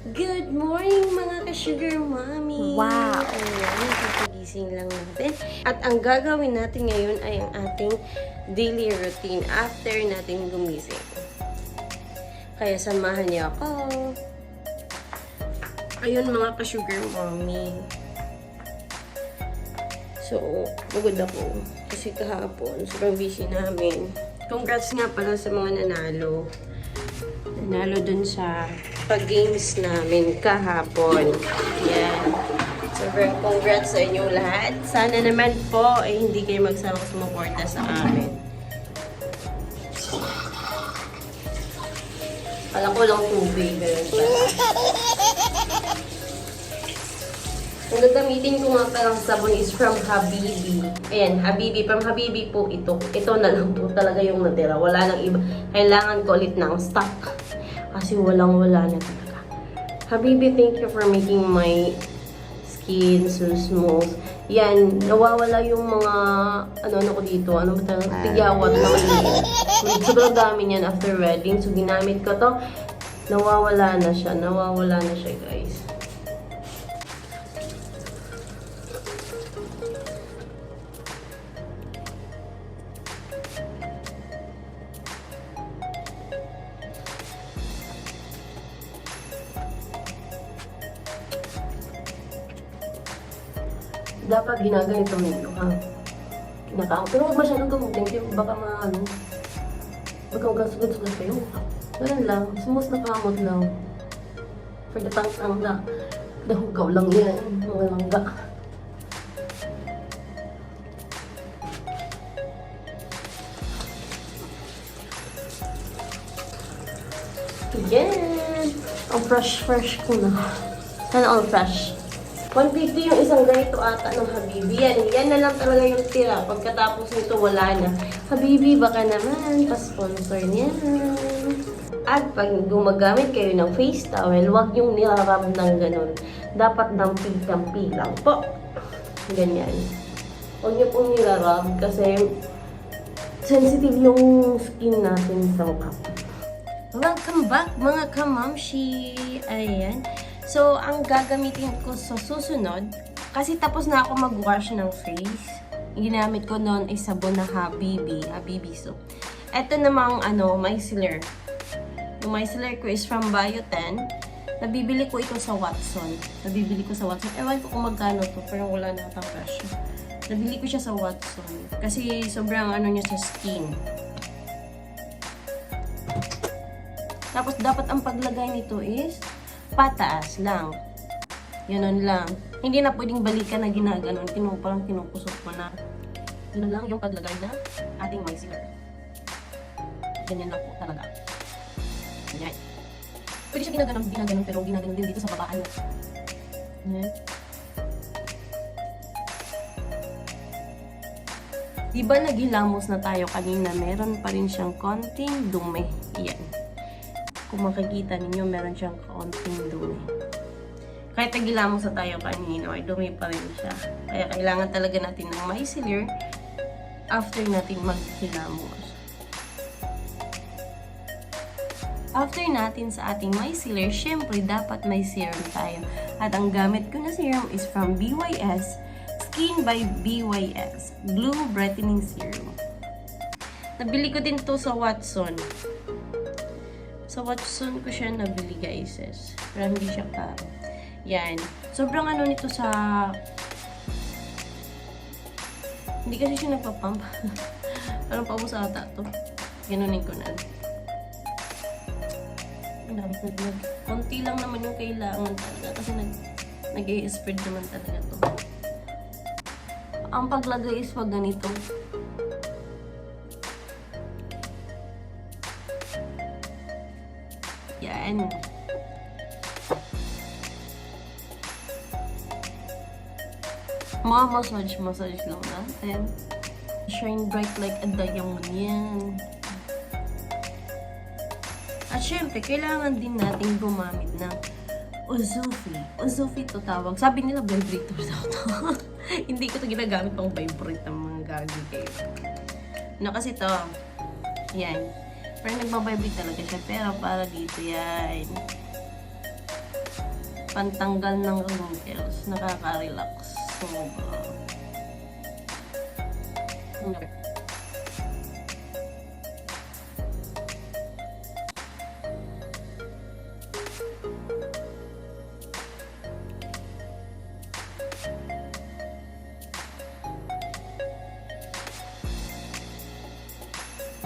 Good morning mga ka-sugar mommy! Wow! Ayan, kapagising lang natin. At ang gagawin natin ngayon ay ang ating daily routine after natin gumising. Kaya samahan niyo ako. Ayun mga ka-sugar mommy. So, pagod ako. Kasi kahapon, sobrang busy namin. Congrats nga pala sa mga nanalo. Nanalo dun sa pag-games namin kahapon. Yan. Sobrang congrats sa inyong lahat. Sana naman po ay hindi kayo magsawang sumuporta sa amin. Alam ko lang tubig. Ganun pala. Ang gagamitin ko nga palang sabon is from Habibi. Ayan, Habibi. From Habibi po ito. Ito na lang po talaga yung natira. Wala nang iba. Kailangan ko ulit ng stock. Kasi walang-wala na talaga. Habibi, thank you for making my skin so smooth. Yan, nawawala yung mga, ano ko dito, ano ba talaga, tigyawat na maliit. Sobrang dami niyan after wedding. So, ginamit ko to. Nawawala na siya guys. Dapat ginaganito ninyo, ha? Kinakaon. Pero huwag masyadong gumutin kayo. Baka baka magkasugat-sugat kayo. Ganun lang. Smooth na kamot lang. For the tang-tang na dahugaw lang yan. Mga langga. Yan! Ang fresh ko na. Sana all fresh. 150 yung isang ganito ata ng Habibi. Yan na lang talaga yung tira. Pagkatapos nito, wala na. Habibi, baka naman, pa-sponsor niyan. At pag gumagamit kayo ng face towel, huwag yung nilarab ng ganun. Dapat dampi lang po. Ganyan. Huwag niyo pong nilarab kasi sensitive yung skin natin sa mukha. Welcome back mga kamamshi! Ayan. So, ang gagamitin ko sa susunod, kasi tapos na ako mag-wash ng face. Ginamit ko noon ay sabon na Habibi soap. Ito namang micellar. Yung micellar ko is from Bioten. Nabibili ko ito sa Watson. Ewan ko kung magkano to, pero wala na atang presyo. Nabili ko siya sa Watson. Kasi sobrang niya sa skin. Tapos, dapat ang paglagay nito is pataas lang. Ganun lang. Hindi na pwedeng balikan na ginaganon. Parang kinukusot ko na. Ganun lang yung paglagay na ating micellar. Ganyan lang po talaga. Ganyan. Pwede siya ginaganon, pero ginaganon din dito sa babaan mo. Ganyan. Diba naghilamos na tayo kanina, meron pa rin siyang konting dumi. Yan. Kung makikita ninyo, meron siyang kaunting dumi. Kahit nagilamos na tayo kanina, ay dumi pa rin siya. Kaya kailangan talaga natin ng micellar after natin maghilamos. After natin sa ating micellar, syempre dapat may serum tayo. At ang gamit ko na serum is from BYS, Skin by BYS, Blue Brightening Serum. Nabili ko din to sa Watson. Sa Watson ko siya nabili guys. Pero hindi siya ka. Yan. Sobrang nito sa... Hindi kasi siya nagpapump. Parang paubos ata to. Ganunin ko na. Konti lang naman yung kailangan talaga. Kasi nag-i-spread naman talaga to. Ang paglagay is wag ganito. Yan. Massage lang natin. Shine bright like a diamond yan. At syempre, kailangan din natin gumamit ng Uzufi. Uzufi to tawag. Sabi nila vibrator daw to. Hindi ko to ginagamit pang vibrate ng mga gagi kayo. Kasi to, yan. Pero nagbabibrate talaga siya. Pero para dito yan. pantanggal ng wrinkles. Nakaka-relax. Okay.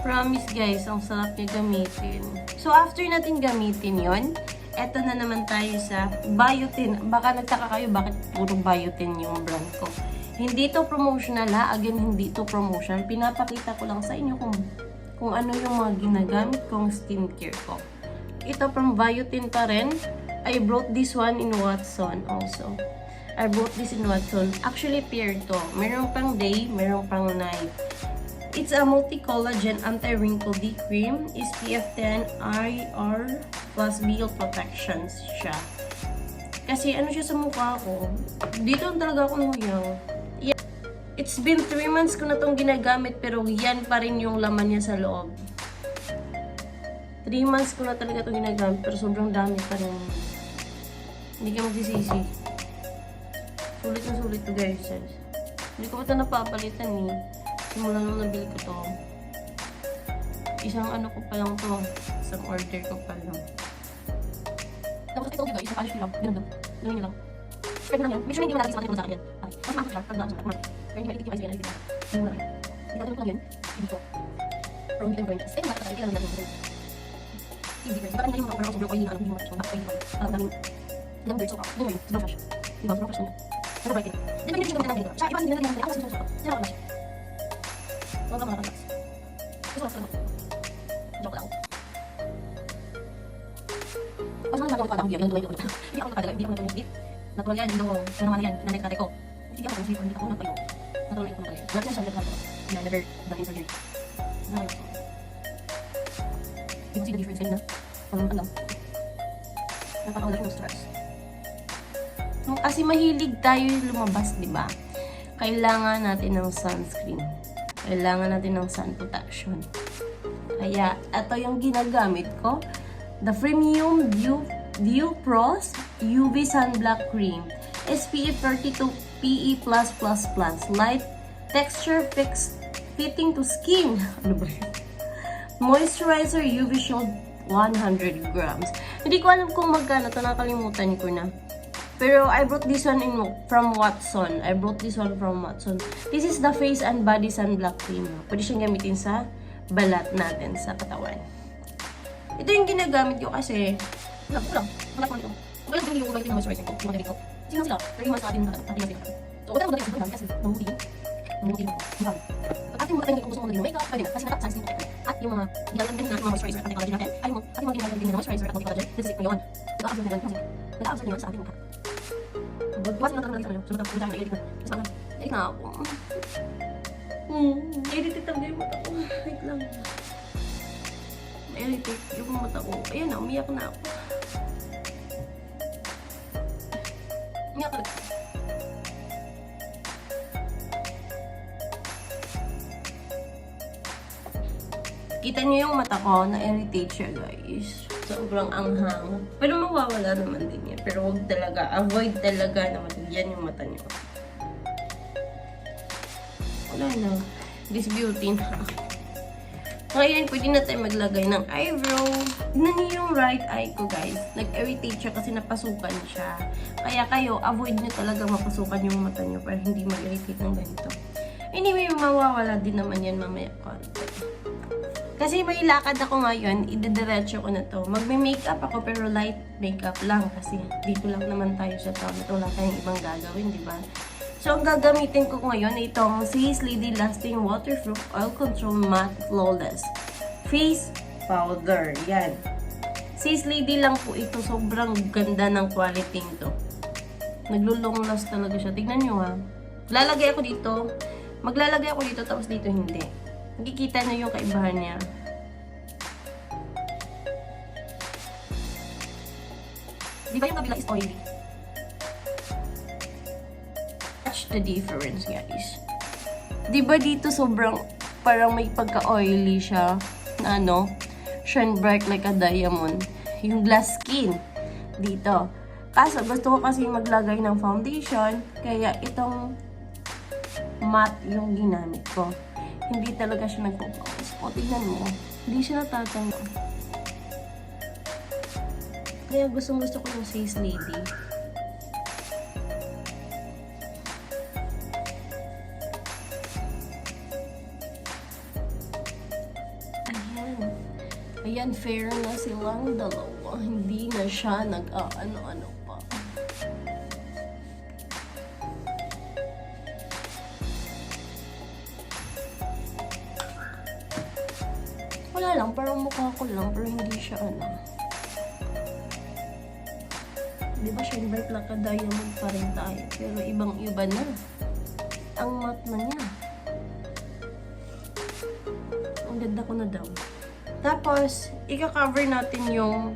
Promise guys, ang sarap niya gamitin. So after natin gamitin yon, eto na naman tayo sa biotin. Baka nagtaka kayo bakit puro biotin yung brand ko. Hindi to promotional ha. Again, hindi to promotion. Pinapakita ko lang sa inyo kung ano yung mga ginagamit kong skincare ko. Ito from biotin pa rin. I brought this one in Watson also. I brought this in Watson. Actually, pair to. Meron pang day, meron pang night. It's a multi-collagen anti-wrinkle D-cream, SPF 10 IR plus BL protections siya. Kasi ano siya sa mukha ko, dito talaga ako huyang. Yeah. It's been 3 months ko na tong ginagamit pero yan pa rin yung laman niya sa loob. 3 months ko na talaga itong ginagamit pero sobrang dami pa rin. Hindi ka magsisisi. Sulit na sulit to guys. Hindi ko pa ito napapalitan eh. Simula nung nabili ko to. Isang ano ko pa lang to. Isang order ko pa lang. Tapos ito guys, isang polish ko lang. Ganun lang. Ganun nyo lang. Pwede lang yan. Make sure hindi mo natin sa akin sa akin yan. Mas maakot siya. Pag naakot siya. Pero hindi ma-edit yung eyes ko yan. Hindi mo lang. Hindi ka lang yan. Dito. Pero hindi lang brain. Eh, bakit tayo? Kailan natin yung easy brain. Bakit hindi mo ako sobrang oily na ano. Hindi mo ako bakit oily. Alam namin. Ilang birds ko. Hindi mo yun. Sobrang fresh. Diba? Sobrang fresh na. Sobrang bright. Hindi mo yung ganito. Siya, iba hindi nilagyan natin. Ako sa susunod. Sino ako na siya? Huwag ka mga relax. Gusto ko lang. Joke lang. Pas naman nagagawa ko ang biyak, yung duway ko. Hindi ako nakadaga, hindi ako nagagawa. Natural yan, hindi ako. Pero naman yan, nanay kate ko. Hindi ako nagagawa, hindi ako nagagawa. Natural ko nagagawa. Wala siya siya nagagawa. Yeah, never done in surgery. Nakagawa ko. You can see the difference kanina. Ano? Napakawala ko ng stress. Kasi mahilig tayo lumabas, di ba? Kailangan natin ng sunscreen. Kailangan natin ng sun protection. Kaya, ito yung ginagamit ko. The Premium Dew Pros UV Sunblock Cream. SPF 32 PE+++. Light texture fitting to skin. Ano ba yun? Moisturizer UV Shield 100 grams. Hindi ko alam kung magkano ito. Nakalimutan ko na. Pero I brought this one from Watson. This is the Face and Body Sunblock Cream. Pwede siyang gamitin sa balat natin sa katawan. Ito yung ginagamit ko kasi kulang. Balat ko nito. Kaya ito yung ubay ng moisturizer ko. Yung mga ko. Sino sila? 3 months sa atin natin natin. So, wala mo dali sa kasi nanguti mo. At yung mga kung gusto mo maging makeup, pwede na. Kasi sunscreen ko. At yung mga nilalagyan din natin mga moisturizer at collagen natin. Ay mo, at yung mga nilalagyan din na moisturizer at collagen. This is ngayon. Nag-absorb nyo sa ating mukha. Bukas na natin sa kanyo. Sunod ang na-edit na. Tapos parang, edit na ako. Edit talaga yung mata ko. Wait lang. Edit yung mata ko. Ayan na, umiyak na ako. Umiyak talaga. Kita niyo yung mata ko, na-irritate siya guys. Sobrang anghang. Pero mawawala naman din yan. Pero wag talaga, avoid talaga na matigyan yung mata niyo. Wala na. This beauty na. Ngayon, pwede na tayo maglagay ng eyebrow. Tignan niyo yung right eye ko guys. Nag-irritate siya kasi napasukan siya. Kaya kayo, avoid niyo talaga mapasukan yung mata niyo para hindi mag-irritate ng ganito. Anyway, mawawala din naman yan mamaya konti. Kasi may lakad ako ngayon, idediretso ko na to. Magme-makeup ako pero light makeup lang kasi dito lang naman tayo sa town. Ito wala tayong ibang gagawin, di ba? So, ang gagamitin ko ngayon ay itong Face Lady Lasting Waterproof Oil Control Matte Flawless Face Powder. Yan. Face Lady lang po ito. Sobrang ganda ng quality nito. Naglulong last talaga siya. Tignan nyo ha. Lalagay ako dito. Maglalagay ako dito tapos dito hindi. Nakikita na yung kaibahan niya. Di ba yung kabila is oily? Watch the difference, guys. Di ba dito sobrang parang may pagka-oily siya na shine bright like a diamond. Yung glass skin dito. Kaso gusto ko kasi maglagay ng foundation, kaya itong matte yung ginamit ko. Hindi talaga siya nagpo-focus. O, tignan mo. Hindi siya natatanggal. Kaya gusto ko yung Face Lady. Ayan. Ayan, fair na silang dalawa. Hindi na siya nag-ano-ano pa. Wala lang, parang mukha ko lang, pero hindi siya ano. Di ba, syempre, naka-diamond pa rin tayo. Pero ibang-iba na. Ang matte na niya. Ang ganda ko na daw. Tapos, ika-cover natin yung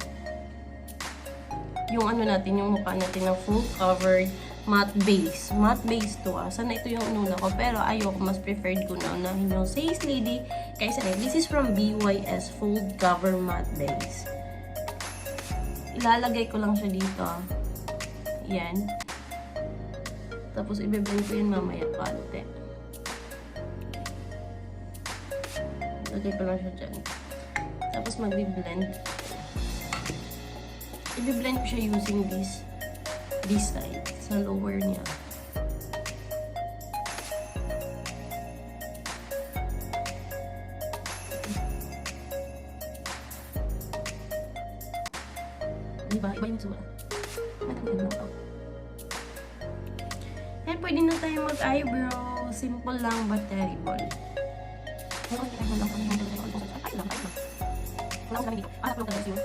ano natin, yung mukha natin ng full covered matte base. Matte base to Sana ito yung inuna ko. Pero ayoko, mas preferred ko na unahin yung Face Lady. Kaysa na, this is from BYS Full Cover Matte Base. Ilalagay ko lang siya dito. Yan. Tapos, i-blend ko yun mamaya konti. Lagay ko lang siya dyan. Tapos, mag-blend. I-blend ko siya using this side, sa lower niya. Diba? Iba yung sura. Nagaganda ako. And pwede na tayo mag-eyebrow. Simple lang but terrible. Pero kung i-eyebrow lang kung yung ay lang. Wala ko kami dito. Anak ko talaga yun.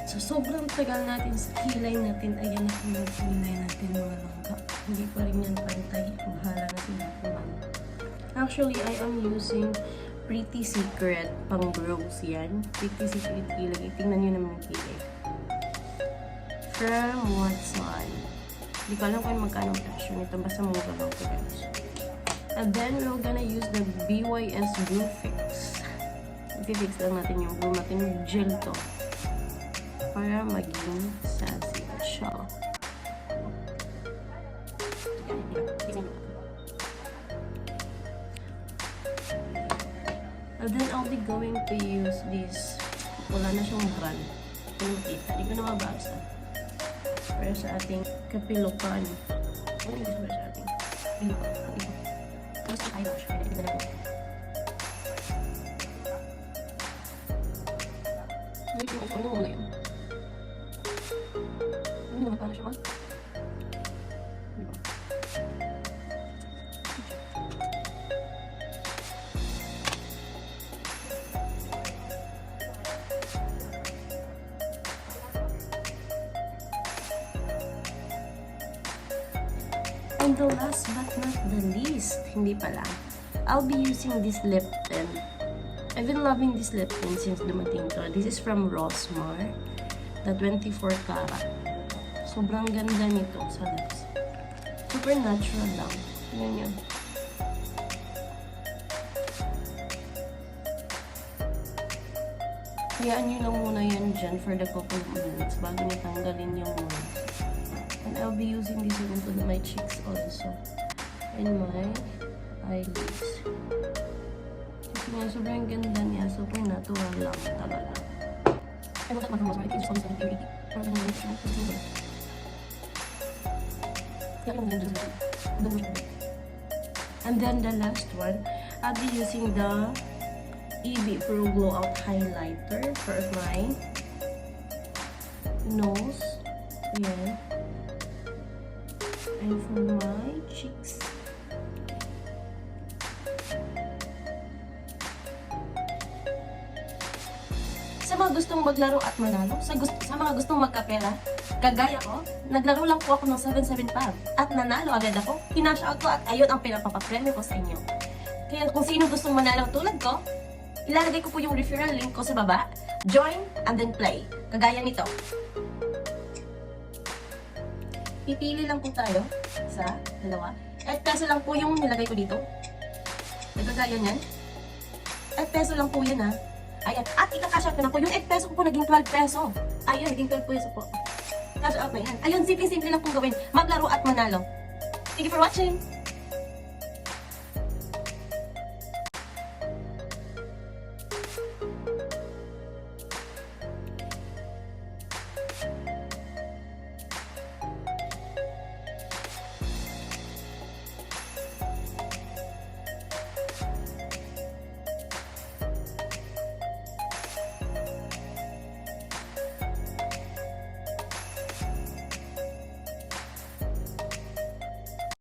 So, sobrang tagal natin sa kilay natin. Ayan na yung kilay natin mga langga. Hindi pa rin yan pantay. Mahala natin natin. Actually, I am using Pretty Secret pang brows yan. Pretty Secret kilay. Tingnan nyo naman yung kilay. From Watson. Hindi ko alam kung magkano presyo nito. Basta mura lang ko guys. And then, we're gonna use the BYS Glue Fix. I-fix lang natin yung glue natin. Yung gel to. Para maging sassy siya. And then, I'll be going to use this. Wala na siyang brand. Kung makita. Hindi ko na mabasa. Para sa ating kapilukan. Ano yung gusto para sa ating kapilukan? Tapos yung eyelash. Kaya ito na po. Ano mo na yun? Ano naman para siya ba? Diba? And the last but not the least, hindi pala, I'll be using this lip tint. I've been loving this lip tint since dumating to. This is from Rosmar, the 24 karat. Sobrang ganda nito sa lips. Super natural lang. Tingnan nyo. Hayaan nyo lang muna yan dyan for the couple of minutes bago nyo tanggalin yung muna. And I'll be using this into my cheeks also. And my eyelids. Kasi nga, sobrang ganda niya. Super natural lang talaga. I want that one from Rosmar. I think it's only 780. Para lang yung siya. Kasi nga. And then the last one, I'll be using the EB Pro Glow Out Highlighter for my nose. Ayan. And for my cheeks. Sa mga gustong maglaro at manalo, sa mga gustong magkapera, kagaya ko, naglaro lang po ako ng 7-7 pag at nanalo agad ako. Pina-shout ko at ayun ang pinapapapremyo ko sa inyo. Kaya kung sino gustong manalo tulad ko, ilalagay ko po yung referral link ko sa baba. Join and then play. Kagaya nito. Pipili lang po tayo sa dalawa. At peso lang po yung nilagay ko dito. Kagaya niyan. At peso lang po yan ha. Ayan. At ika-cash out ko na po. Yung 8 peso ko po naging 12 peso. Ayun, naging 12 peso po. Cash out na yan. Ayun, simple-simple lang pong gawin. Maglaro at manalo. Thank you for watching.